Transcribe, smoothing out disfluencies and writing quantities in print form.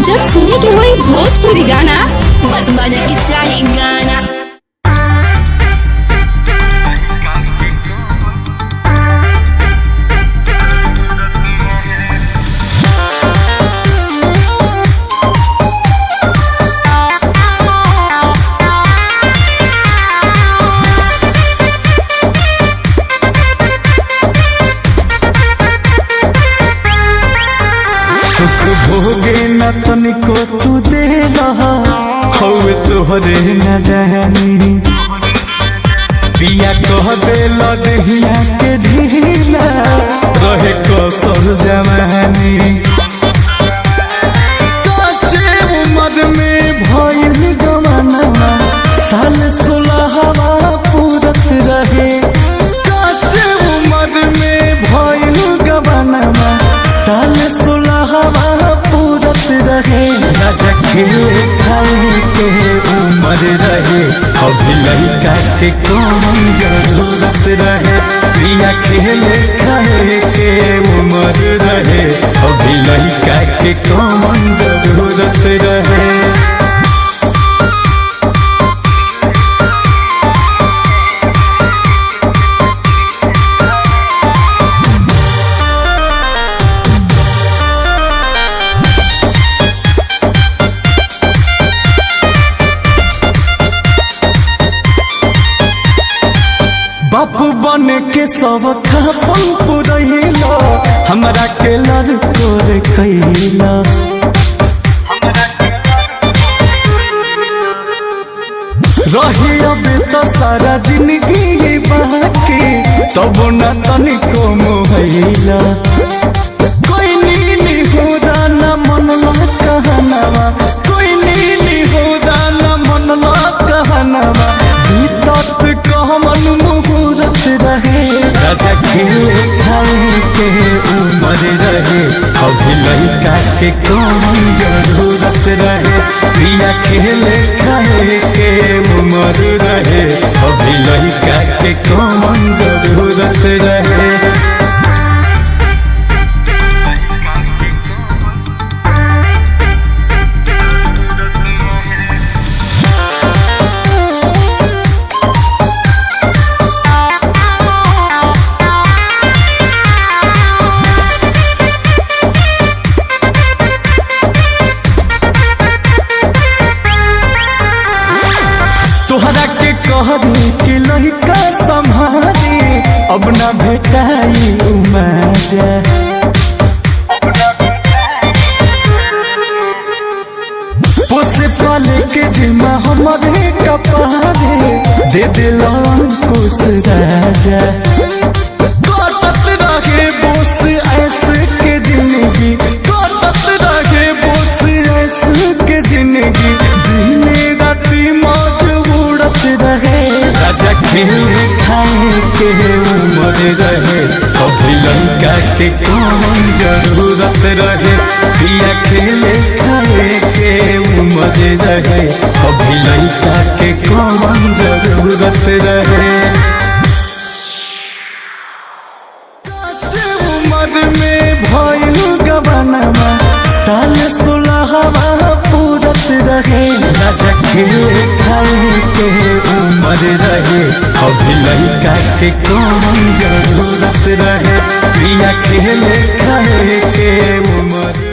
जब सुने के होई भोजपुरी गाना, बस बजे के चाही गाना। भोगे न तनिको तू दे हवे तोहरे न जानी पिया कह दे लदहिया के ढीला रहे कसर जवानी कच्चे उम्र में भइल गवाना साल 16 पूरत रहे कच्चे उम्र में भइल गवाना साल 16 पूरत रहे राजा खेले खाए के उम्र रहे अभी लड़का के कौन जरूरत रहे प्रिया खेले खाए के उम्र रहे अभी लड़का के कौन जरूरत रहे। बापू बन के सब खापन पुरैला हमरा के लड़को रे कैला रही अब तो सारा जिंदगी बाकी तब न तनिको मोहैला कोई नीली हो न मनला कहनावा कोई नीली हो न मनला कहनावा बीतत कहमन मुहूर्त रहे राजा खेले खाए के उम्र रहे अभी लड़का के कौन जरूरत रहे प्रिया खेले खाए के उम्र रहे अभी लड़का के कौन जरूरत रहे। तोहरा के कहरी कि लड़का संभारी अब न भेटाई मजा पोसे पाले के जिम्मा हमारे कपारे दे दिल अंकुश राजा कटत रहे बोस ऐसे के जिंदगी कटत रहे बोस ऐसे के जिंदगी दिन राती मौज उड़त रहे राजा खेले खाए के उम्र रहे अभी लड़का के कौन जरूरत रहे पिया खेले खाए के उम्र रहे अभी लड़का के कौन जरूरत रहे। कच्चे उम्र में भइल गवाना साल 16 पूरत रहे राजा खेले खाए के उम्र रहे अभी लड़का के कौन जरूरत रहे प्रिया खेले खाए के उम्र